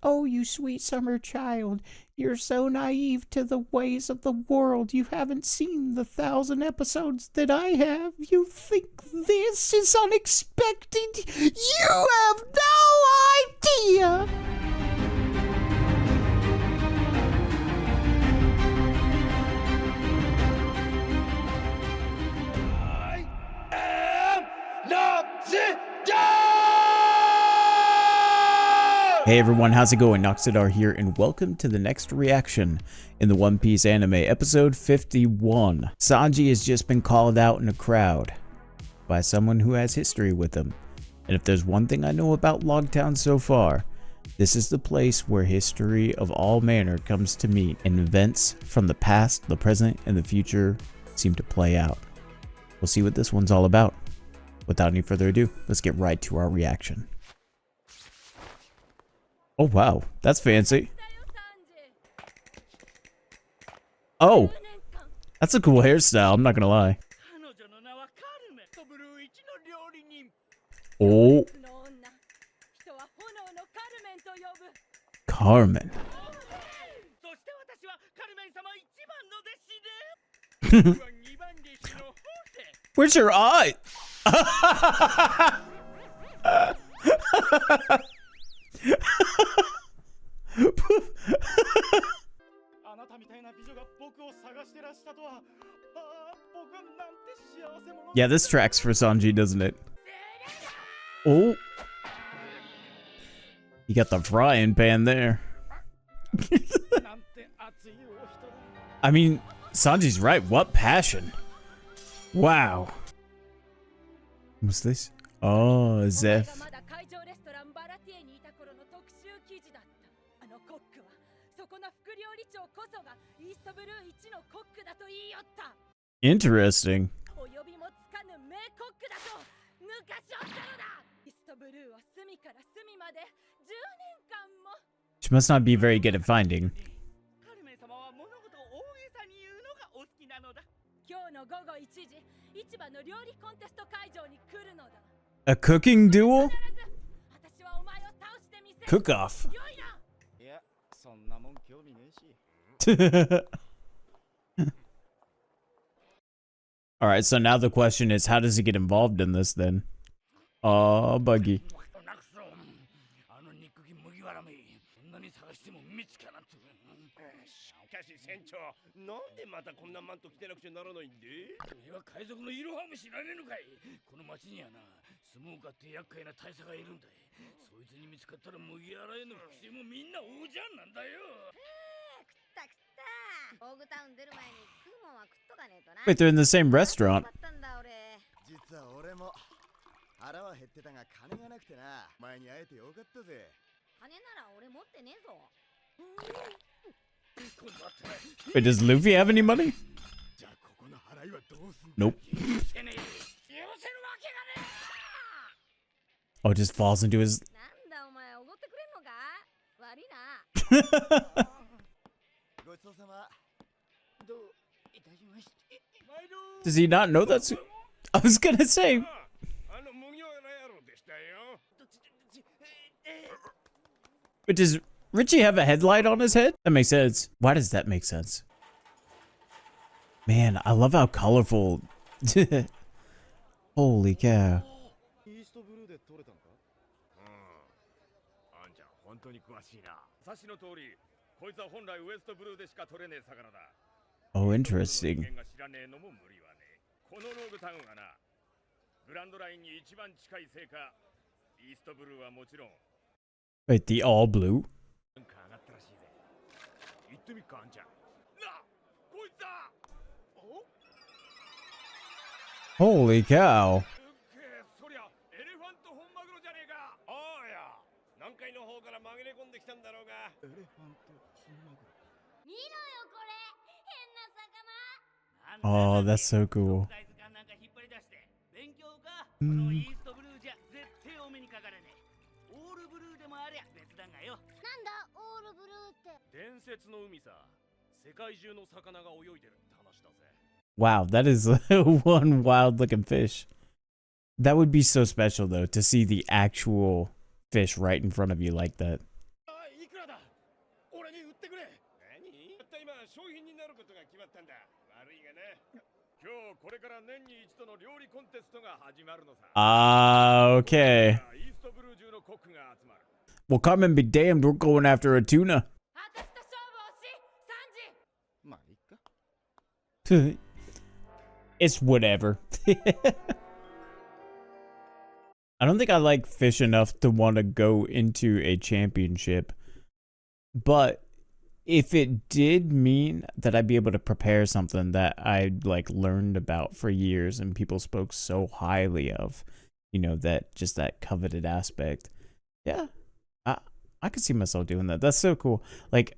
Oh, you sweet summer child, you're so naive to the ways of the world. You haven't seen the 1,000 episodes that I have. You think this is unexpected? You have no idea! Hey everyone, how's it going? Noxidar here, and welcome to the next reaction in the One Piece anime, episode 51. Sanji has just been called out in a crowd by someone who has history with him. And if there's one thing I know about Loguetown so far, this is the place where history of all manner comes to meet, and events from the past, the present, and the future seem to play out. We'll see what this one's all about. Without any further ado, let's get right to our reaction. Oh wow, that's fancy. Oh, that's a cool hairstyle, I'm not gonna lie. Oh. Carmen. Where's your eye? Yeah, this tracks for Sanji, doesn't it? Oh, you got the frying pan there. I mean, Sanji's right. What passion! Wow. What's this? Oh, Zeph. Interesting. She must not be very good at finding. A cooking duel? Cook off. Alright, so now the question is, how does he get involved in this then? Oh, Buggy. Wait, they're in the same restaurant. Wait, does Luffy have any money? Nope. Oh, it just falls into his... Does he not know that's... I was gonna say... But does Richie have a headlight on his head? That makes sense. Why does that make sense? Man, I love how colorful... Holy cow. Oh, interesting. Wait, the all blue? Holy cow. Oh, that's so cool. Wow, that is one wild looking fish. That would be so special though, to see the actual fish right in front of you like that. Okay. Well, Carmen be damned, we're going after a tuna. It's whatever. I don't think I like fish enough to want to go into a championship, but if it did mean that I'd be able to prepare something that I like learned about for years and people spoke so highly of, you know, that just that coveted aspect. Yeah, I could see myself doing that. That's so cool. Like,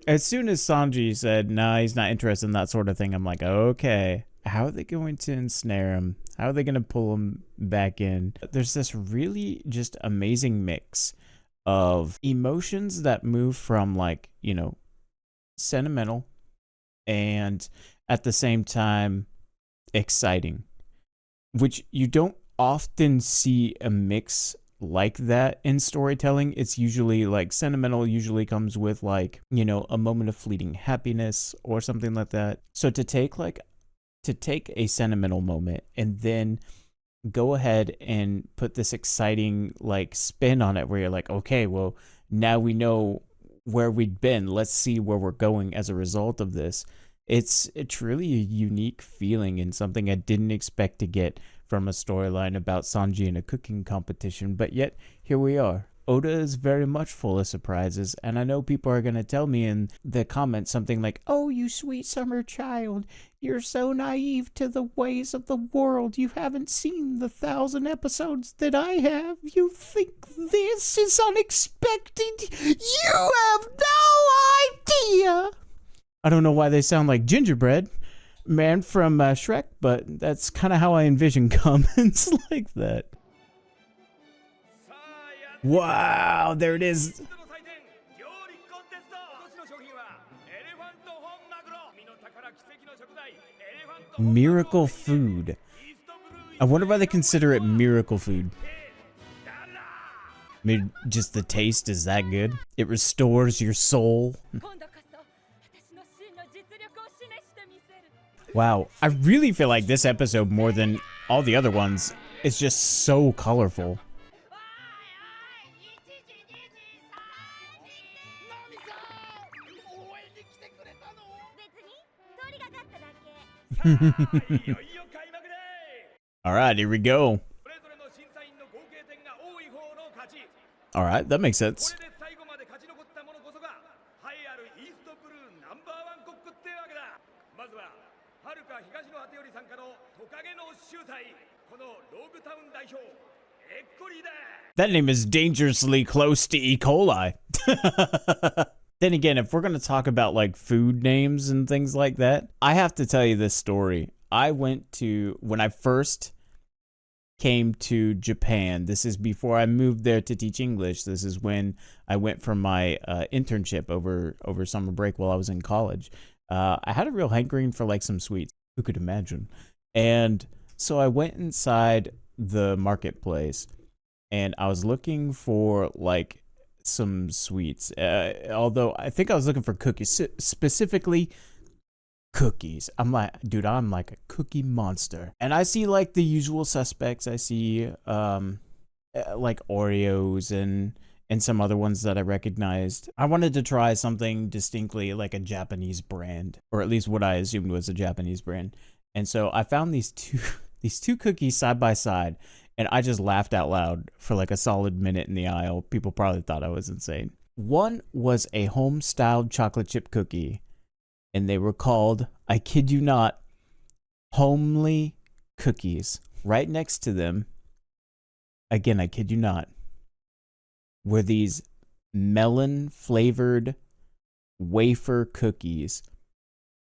as soon as Sanji said, nah, he's not interested in that sort of thing, I'm like, okay, how are they going to ensnare him? How are they going to pull him back in? There's this really just amazing mix of emotions that move from, like, you know, sentimental and at the same time exciting, which you don't often see a mix like that in storytelling. It's usually like sentimental usually comes with, like, you know, a moment of fleeting happiness or something like that. So to take a sentimental moment and then go ahead and put this exciting like spin on it where you're like, okay, well, now we know where we'd been, let's see where we're going as a result of this. It's truly a unique feeling and something I didn't expect to get from a storyline about Sanji in a cooking competition, but yet here we are. Oda is very much full of surprises, and I know people are going to tell me in the comments something like, oh, you sweet summer child, you're so naive to the ways of the world, you haven't seen the 1,000 episodes that I have, you think this is unexpected, you have no idea. I don't know why they sound like gingerbread man from Shrek, but that's kind of how I envision comments like that. Wow, there it is. Miracle food. I wonder why they consider it miracle food. Maybe just the taste is that good. It restores your soul. Wow, I really feel like this episode, more than all the other ones, is just so colorful. Alright, here we go. Alright, that makes sense. That name is dangerously close to E. coli. Then again, if we're going to talk about like food names and things like that, I have to tell you this story. I went to, when I first came to Japan, this is before I moved there to teach English. This is when I went for my internship over summer break while I was in college. I had a real hankering for like some sweets. Who could imagine? And so I went inside the marketplace and I was looking for like some sweets, although I think I was looking for cookies, specifically cookies. I'm like, dude, I'm like a cookie monster, and I see like the usual suspects. I see like Oreos and some other ones that I recognized. I wanted to try something distinctly like a Japanese brand, or at least what I assumed was a Japanese brand. And so I found these two cookies side by side, and I just laughed out loud for like a solid minute in the aisle. People probably thought I was insane. One was a home-styled chocolate chip cookie, and they were called, I kid you not, homely cookies. Right next to them, again, I kid you not, were these melon-flavored wafer cookies,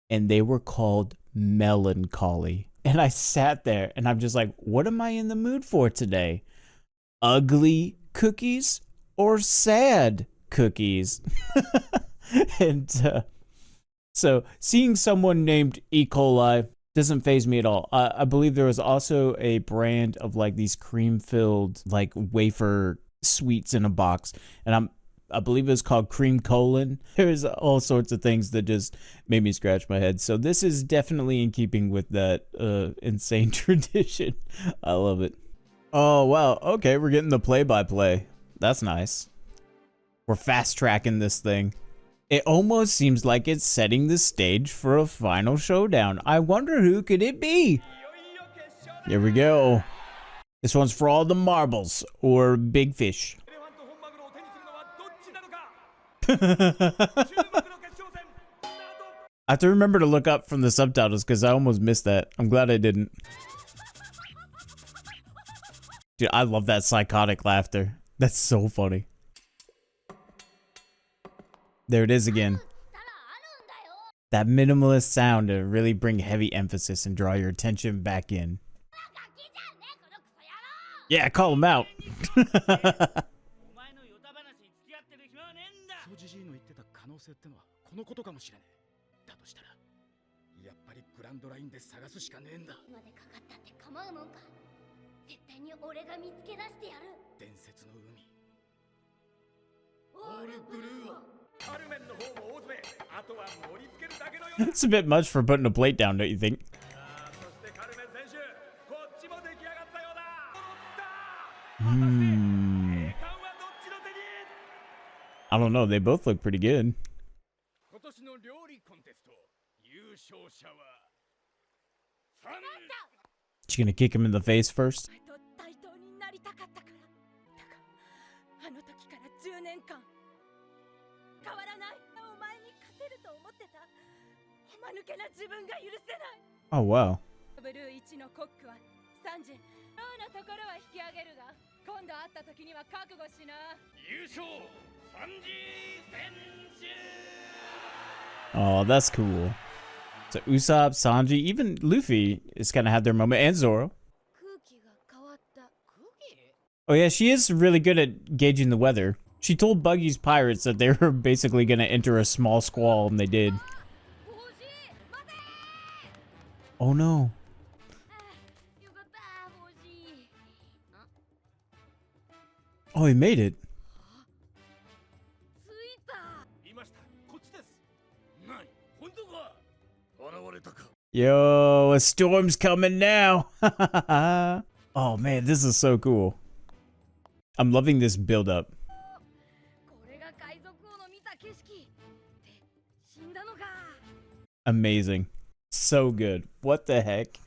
and they were called Melancholy. And I sat there and I'm just like, what am I in the mood for today? Ugly cookies or sad cookies? And so seeing someone named E. coli doesn't faze me at all. I believe there was also a brand of like these cream-filled like wafer sweets in a box. And I'm I believe it was called Cream Colon. There's all sorts of things that just made me scratch my head. So this is definitely in keeping with that insane tradition. I love it. Oh, wow. Okay, we're getting the play-by-play. That's nice. We're fast-tracking this thing. It almost seems like it's setting the stage for a final showdown. I wonder who could it be? Here we go. This one's for all the marbles or big fish. I have to remember to look up from the subtitles because I almost missed that. I'm glad I didn't. Dude, I love that psychotic laughter. That's so funny. There it is again. That minimalist sound to really bring heavy emphasis and draw your attention back in. Yeah, call him out. It's a bit much for putting a plate down, don't you think? I don't know, they both look pretty good. She gonna kick him in the face first? Oh, wow. Oh, that's cool. So Usopp, Sanji, even Luffy is gonna have their moment, and Zoro. Oh yeah, she is really good at gauging the weather. She told Buggy's pirates that they were basically gonna enter a small squall, and they did. Oh no. Oh, he made it. Yo, a storm's coming now. Oh man, this is so cool. I'm loving this build up. Amazing. So good. What the heck?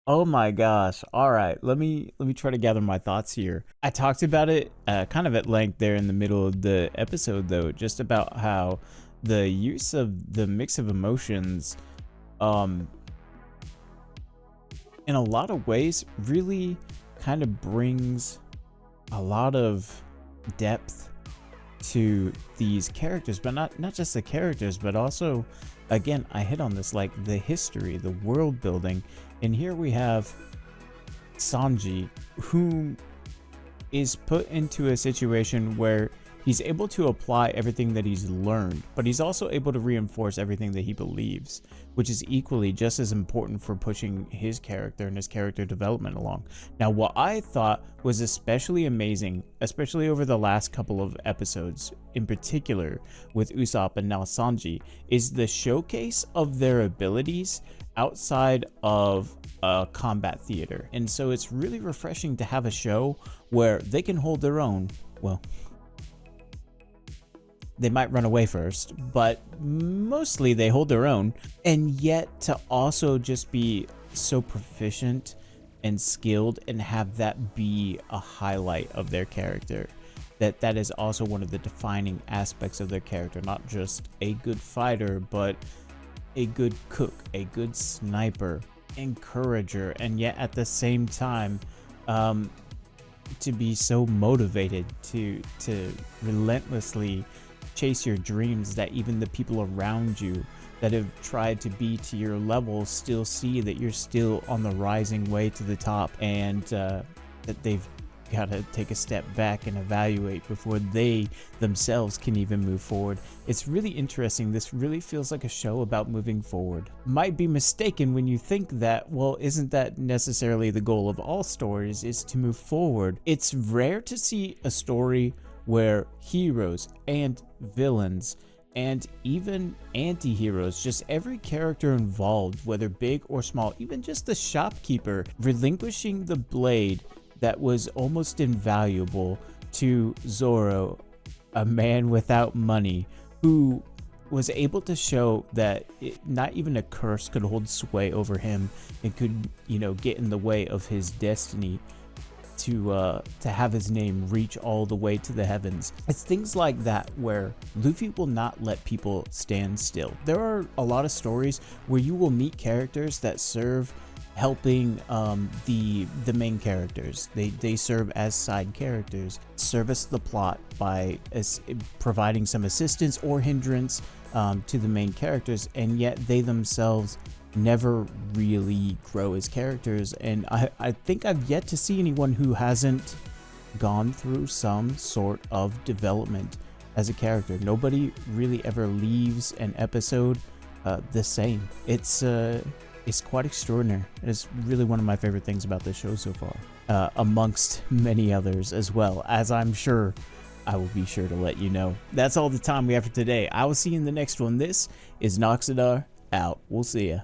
Oh my gosh. All right, let me try to gather my thoughts here. I talked about it kind of at length there in the middle of the episode though, just about how the use of the mix of emotions in a lot of ways really kind of brings a lot of depth to these characters, but not just the characters, but also, again, I hit on this, like the history, the world building. And here we have Sanji, who is put into a situation where he's able to apply everything that he's learned, but he's also able to reinforce everything that he believes, which is equally just as important for pushing his character and his character development along. Now, what I thought was especially amazing, especially over the last couple of episodes, in particular with Usopp and now Sanji, is the showcase of their abilities outside of combat theater. And so it's really refreshing to have a show where they can hold their own. Well, they might run away first, but mostly they hold their own, and yet to also just be so proficient and skilled and have that be a highlight of their character. That is also one of the defining aspects of their character, not just a good fighter, but a good cook, a good sniper, encourager, and yet at the same time to be so motivated to relentlessly chase your dreams, that even the people around you that have tried to be to your level still see that you're still on the rising way to the top, and that they've got to take a step back and evaluate before they themselves can even move forward. It's really interesting. This really feels like a show about moving forward. Might be mistaken when you think that, well, isn't that necessarily the goal of all stories, is to move forward? It's rare to see a story where heroes and villains and even anti-heroes, just every character involved, whether big or small, even just the shopkeeper relinquishing the blade that was almost invaluable to Zoro, a man without money, who was able to show that not even a curse could hold sway over him and could, get in the way of his destiny to have his name reach all the way to the heavens. It's things like that where Luffy will not let people stand still. There are a lot of stories where you will meet characters that serve helping the main characters. They serve as side characters, service the plot by providing some assistance or hindrance to the main characters, and yet they themselves never really grow as characters. And I think I've yet to see anyone who hasn't gone through some sort of development as a character. Nobody really ever leaves an episode the same. It's quite extraordinary. It's really one of my favorite things about this show so far, amongst many others as well, as I'm sure I will be sure to let you know. That's all the time we have for today. I will see you in the next one. This is Noxidar out. We'll see ya.